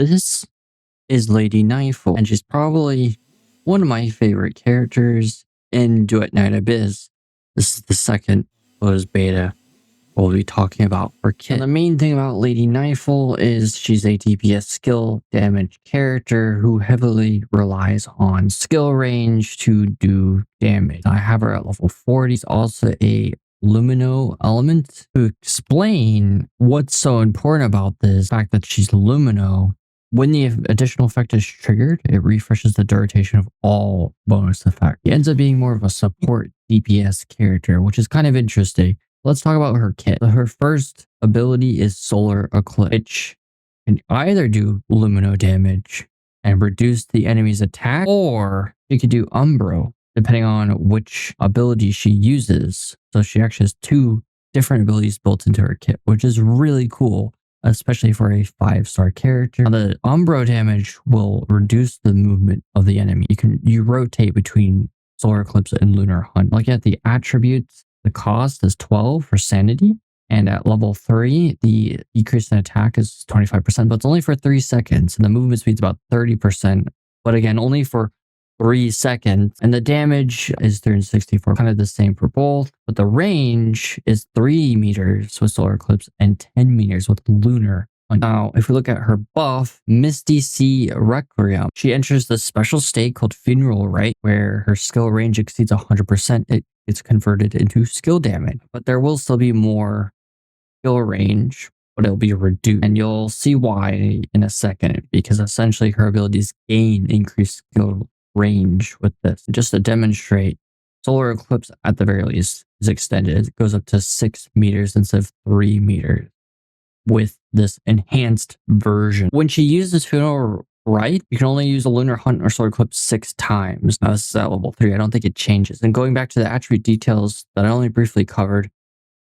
This is Lady Nifle, and she's probably one of my favorite characters in Duet Night Abyss. This is the second closed beta we'll be talking about for Kit. And the main thing about Lady Nifle is she's a DPS skill damage character who heavily relies on skill range to do damage. I have her at level 40. She's also a Lumino element. To explain what's so important about this, the fact that she's Lumino, when the additional effect is triggered, it refreshes the duration of all bonus effects. It ends up being more of a support DPS character, which is kind of interesting. Let's talk about her kit. Her first ability is Solar Eclipse, which can either do Lumino damage and reduce the enemy's attack, or she could do Umbro, depending on which ability she uses. So she actually has two different abilities built into her kit, which is really cool, especially for a 5-star character. Now, the Umbro damage will reduce the movement of the enemy. You rotate between Solar Eclipse and Lunar Hunt. Looking at the attributes, the cost is 12 for sanity, and at level 3, the decrease in attack is 25%, but it's only for 3 seconds, and the movement speed is about 30%, but again, only for 3 seconds, and the damage is 364, kind of the same for both, but the range is 3 meters with Solar Eclipse and 10 meters with Lunar. Now, if we look at her buff, Misty Sea Requiem, she enters the special state called Funeral Rite, where her skill range exceeds 100%. It gets converted into skill damage, but there will still be more skill range, but it'll be reduced. And you'll see why in a second, because essentially her abilities gain increased skill range with this. Just to demonstrate, Solar Eclipse at the very least is extended. It goes up to 6 meters instead of 3 meters with this enhanced version. When she uses Funeral Rite, you can only use a Lunar Hunt or Solar Eclipse 6 times. Now, this is at level 3. I don't think it changes. And going back to the attribute details that I only briefly covered,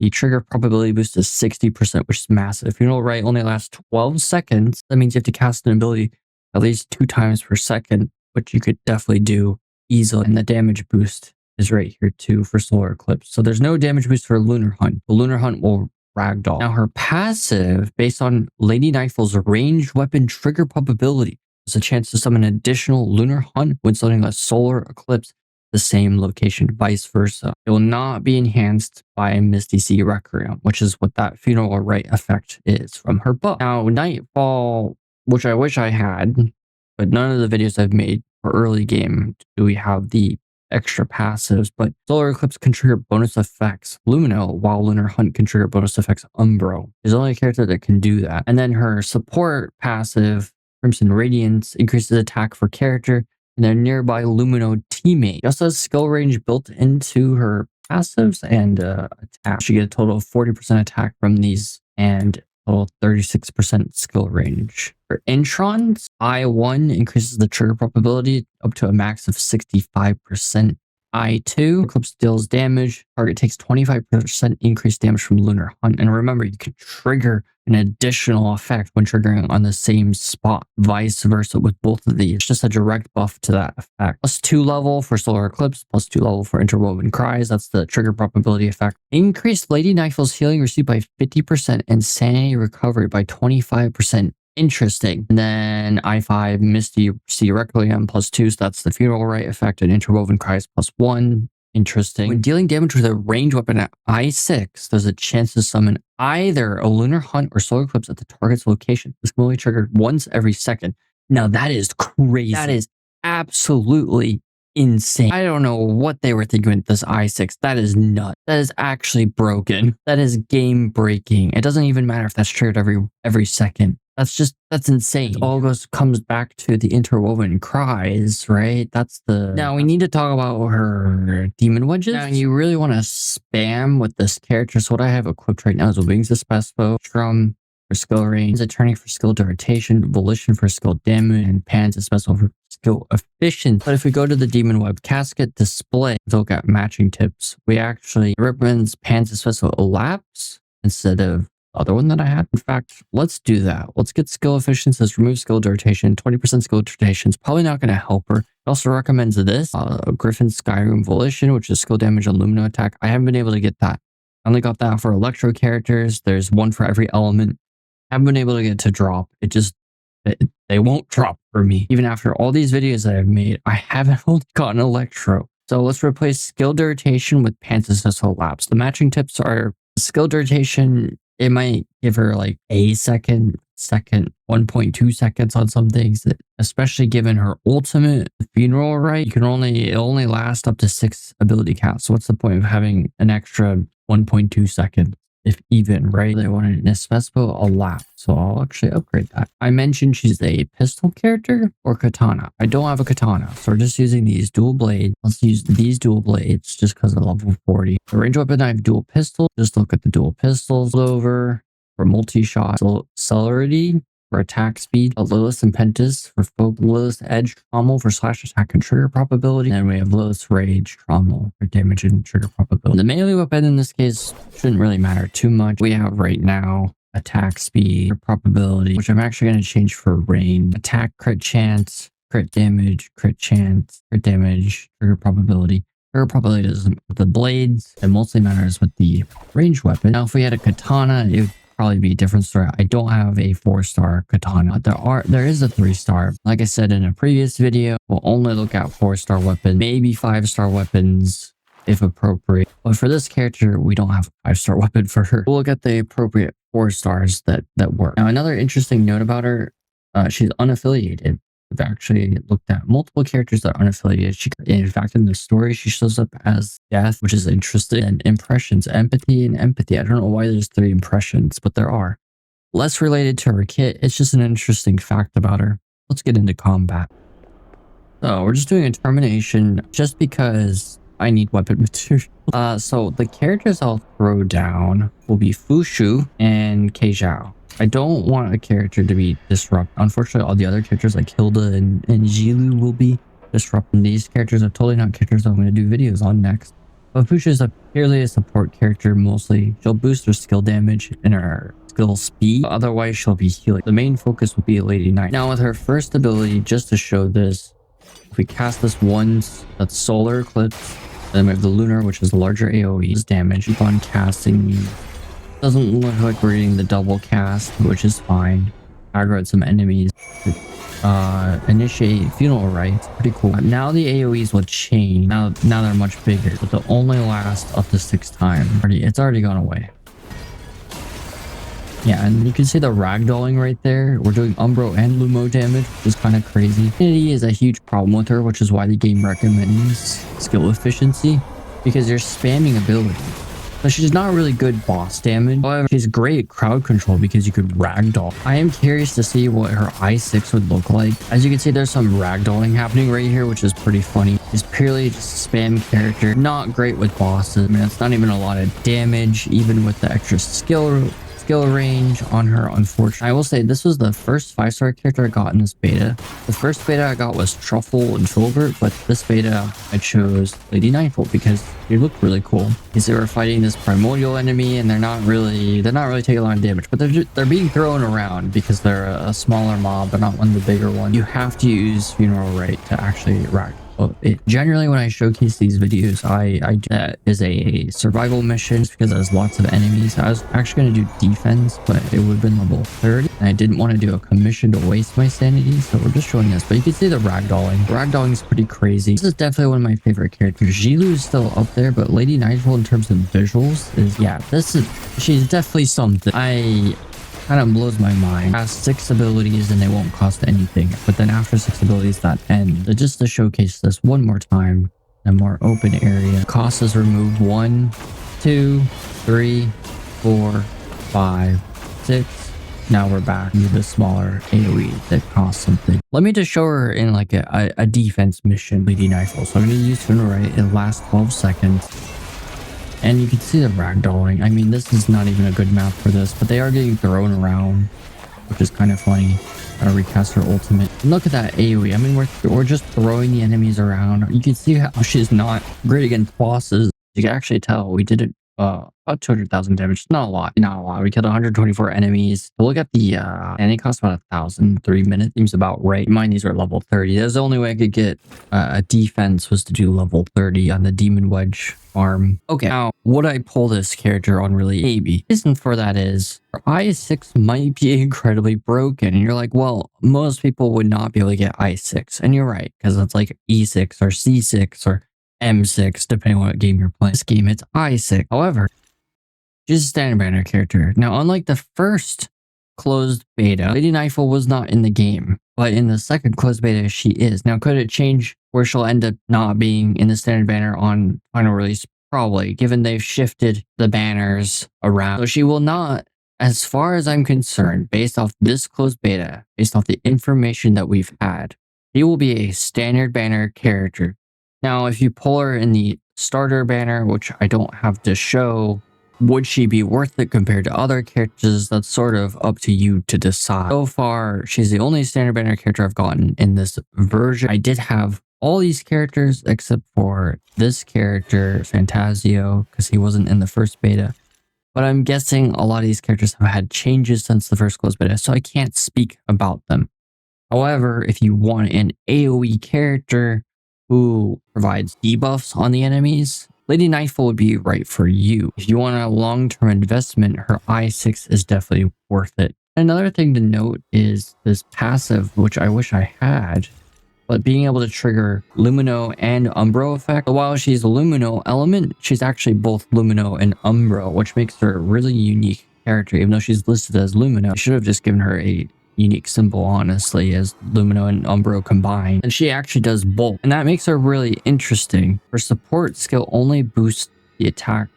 the trigger probability boost is 60%, which is massive. Funeral Rite only lasts 12 seconds. That means you have to cast an ability at least 2 times per second, which you could definitely do easily. And the damage boost is right here too for Solar Eclipse. So there's no damage boost for Lunar Hunt. The Lunar Hunt will ragdoll. Now, her passive, based on Lady Nifle's ranged weapon trigger probability, is a chance to summon an additional Lunar Hunt when summoning a Solar Eclipse the same location, vice versa. It will not be enhanced by Misty Sea Requiem, which is what that Funeral Rite effect is from her buff. Now, Nightfall, which I wish I had, but none of the videos I've made for early game do we have the extra passives, but Solar Eclipse can trigger bonus effects Lumino, while Lunar Hunt can trigger bonus effects Umbro. There's only a character that can do that. And then her support passive, Crimson Radiance, increases attack for character and their nearby Lumino teammate. She also has skill range built into her passives and attack. She gets a total of 40% attack from these and total 36% skill range. For Introns, I1 increases the trigger probability up to a max of 65%. I2, Eclipse deals damage. Target takes 25% increased damage from Lunar Hunt. And remember, you can trigger an additional effect when triggering on the same spot, vice versa with both of these. It's just a direct buff to that effect. Plus 2 level for Solar Eclipse, plus 2 level for Interwoven Cries. That's the trigger probability effect. Increased Lady Nifle's healing received by 50% and sanity recovery by 25%. Interesting. And then I5 Misty Sea Requiem plus 2, so that's the Funeral Rite effect, and Interwoven Cries plus 1. Interesting. When dealing damage with a ranged weapon at I6, there's a chance to summon either a Lunar Hunt or Solar Eclipse at the target's location. This can only be triggered once every second. Now, that is crazy. That is absolutely insane. I don't know what they were thinking with this I6. That is nuts. That is actually broken. That is game breaking. It doesn't even matter if that's triggered every second. That's insane. It all comes back to the Interwoven Cries, right? Now we need to talk about her Demon Wedges. Now you really want to spam with this character. So what I have equipped right now is Wings of Spespo, Strum for skill range, Attorney for skill duration, Volition for skill damage, and Pans of Spespo for skill efficiency. But if we go to the Demon Web Casket display, look at matching tips, we actually recommend Pans of Spespo Elapse instead of other one that I had. In fact, let's do that. Let's get skill efficiency. Let's remove skill duration. 20% skill duration is probably not going to help her. It also recommends this Griffin Skyroom Volition, which is skill damage on Lumino attack. I haven't been able to get that. I only got that for electro characters. There's one for every element. I haven't been able to get it to drop. It just They won't drop for me. Even after all these videos that I've made, I haven't only gotten Electro. So let's replace skill rotation with Panthesis Lapse. The matching tips are skill rotation. It might give her like a second, 1.2 seconds on some things, especially given her ultimate funeral right. It only last up to 6 ability casts. So what's the point of having an extra 1.2 seconds? If even, right? They wanted an Espespo a lap. So I'll actually upgrade that. I mentioned she's a pistol character or katana. I don't have a katana. So we're just using these dual blades. Let's use these dual blades just because of level 40. The range weapon, I have dual pistol. Just look at the dual pistols over for multi-shot. Celerity for attack speed. Lilith and Pentis for Lilith Edge Trommel for slash attack and trigger probability. And then we have Lilith Rage Trommel for damage and trigger probability. The melee weapon in this case shouldn't really matter too much. We have right now attack speed, probability, which I'm actually going to change for range. Attack crit chance, crit damage, crit chance, crit damage, trigger probability. Trigger probability doesn't with the blades. It mostly matters with the range weapon. Now, if we had a katana, it would probably be a different story. I don't have a 4-star katana. There is a 3-star. Like I said in a previous video, we'll only look at 4-star weapons, maybe 5-star weapons if appropriate. But for this character, we don't have a 5-star weapon for her. We'll look at the appropriate 4 stars that work. Now, another interesting note about her, she's unaffiliated. We've actually looked at multiple characters that are unaffiliated. In fact, in the story, she shows up as Death, which is interesting, and impressions, empathy and empathy. I don't know why there's 3 impressions, but there are. Less related to her kit, it's just an interesting fact about her. Let's get into combat. So we're just doing a termination just because I need weapon material. So the characters I'll throw down will be Fushu and Keizhao. I don't want a character to be disrupted. Unfortunately, all the other characters like Hilda and Jilu will be disrupting. These characters are totally not characters I'm going to do videos on next. But Fushu is purely a support character mostly. She'll boost her skill damage and her skill speed. Otherwise, she'll be healing. The main focus will be Lady Nifle. Now, with her first ability, just to show this, if we cast this once, that's Solar Eclipse. Then we have the Lunar, which is larger AoE damage. Keep on casting. Doesn't look like we're getting the double cast, which is fine. Aggro at some enemies. Initiate funeral rites. Pretty cool. Now the AoEs will change. Now they're much bigger, but they'll only last up to 6 times. It's already gone away. Yeah, and you can see the ragdolling right there. We're doing Umbro and Lumo damage, which is kind of crazy. Infinity is a huge problem with her, which is why the game recommends skill efficiency, because you're spamming ability. So she's not really good boss damage. However, she's great at crowd control because you could ragdoll. I am curious to see what her I6 would look like. As you can see, there's some ragdolling happening right here, which is pretty funny. It's purely just a spam character. Not great with bosses. I mean, it's not even a lot of damage, even with the extra skill range on her, unfortunately. I will say this was the first 5-star character I got in this beta. The first beta I got was Truffle and Filbert, but this beta I chose Lady Nifle because they looked really cool. Because they were fighting this primordial enemy and they're not really taking a lot of damage, but they're being thrown around because they're a smaller mob, but not one of the bigger ones. You have to use Funeral Rite to actually rack. Generally, when I showcase these videos, I do that as a survival mission because there's lots of enemies. I was actually going to do defense, but it would have been level 30. And I didn't want to do a commission to waste my sanity, so we're just showing this. But you can see the ragdolling. Ragdolling is pretty crazy. This is definitely one of my favorite characters. Jilu is still up there, but Lady Nifle in terms of visuals is, yeah, she's definitely something. Kind of blows my mind. Has 6 abilities and they won't cost anything, but then after 6 abilities that end. So just to showcase this one more time, a more open area. Cost is removed 1, 2, 3, 4, 5, 6. Now we're back to the smaller AoE that costs something. Let me just show her in like a defense mission, Lady Nifle. So I'm going to use Funeral Rite. It lasts 12 seconds. And you can see the ragdolling. I mean, this is not even a good map for this, but they are getting thrown around, which is kind of funny. Recast her ultimate. And look at that AoE. I mean, we're just throwing the enemies around. You can see how she's not great against bosses. You can actually tell we did it about 200,000 damage. Not a lot. Not a lot. We killed 124 enemies. To look at the and it cost about 1,003 minutes. Seems about right. Mine, these are level 30. That's the only way I could get a defense was to do level 30 on the Demon Wedge farm. Okay, now would I pull this character on really? Maybe. The reason for that is her I6 might be incredibly broken. And you're like, well, most people would not be able to get I6. And you're right, because it's like E6 or C6 or M6, depending on what game you're playing. This game, it's I6. However, she's a standard banner character. Now, unlike the first closed beta, Lady Nifle was not in the game, but in the second closed beta, she is. Now, could it change where she'll end up not being in the standard banner on final release? Probably, given they've shifted the banners around. So she will not, as far as I'm concerned, based off this closed beta, based off the information that we've had, she will be a standard banner character. Now, if you pull her in the starter banner, which I don't have to show, would she be worth it compared to other characters? That's sort of up to you to decide. So far, she's the only standard banner character I've gotten in this version. I did have all these characters except for this character, Fantasio, because he wasn't in the first beta. But I'm guessing a lot of these characters have had changes since the first closed beta, so I can't speak about them. However, if you want an AoE character who provides debuffs on the enemies, Lady Nifle would be right for you. If you want a long-term investment, her I6 is definitely worth it. Another thing to note is this passive, which I wish I had, but being able to trigger Lumino and Umbro effect. So while she's a Lumino element, she's actually both Lumino and Umbro, which makes her a really unique character. Even though she's listed as Lumino, I should have just given her a unique symbol, honestly, as Lumino and Umbro combined. And she actually does both. And that makes her really interesting. Her support skill only boosts the attack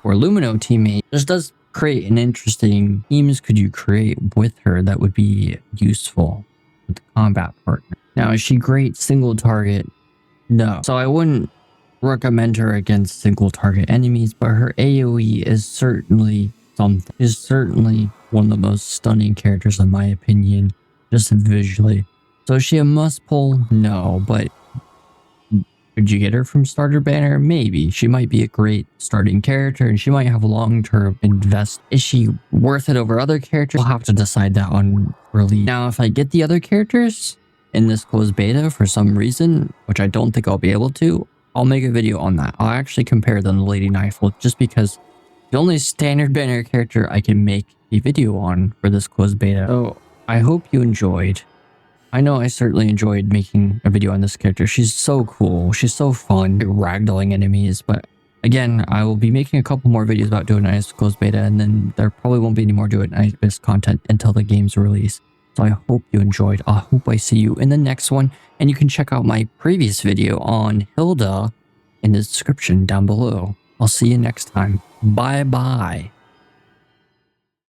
for Lumino teammate. This does create an interesting teams could you create with her that would be useful with the combat partner. Now, is she great single target? No. So I wouldn't recommend her against single target enemies, but her AoE is certainly something. Is certainly one of the most stunning characters in my opinion, just visually. So is she a must pull? No, but could you get her from starter banner? Maybe. She might be a great starting character and she might have a long-term invest. Is she worth it over other characters? We'll have to decide that on release. Now, if I get the other characters in this closed beta for some reason, which I don't think I'll be able to, I'll make a video on that. I'll actually compare them to Lady Nifle just because the only standard banner character I can make a video on for this closed beta. So I hope you enjoyed. I know I certainly enjoyed making a video on this character. She's so cool. She's so fun ragdolling enemies. But again, I will be making a couple more videos about Duet Night Abyss closed beta, and then there probably won't be any more Duet Night Abyss content until the game's release. So I hope you enjoyed. I hope I see you in the next one. And you can check out my previous video on Hilda in the description down below. I'll see you next time. Bye bye.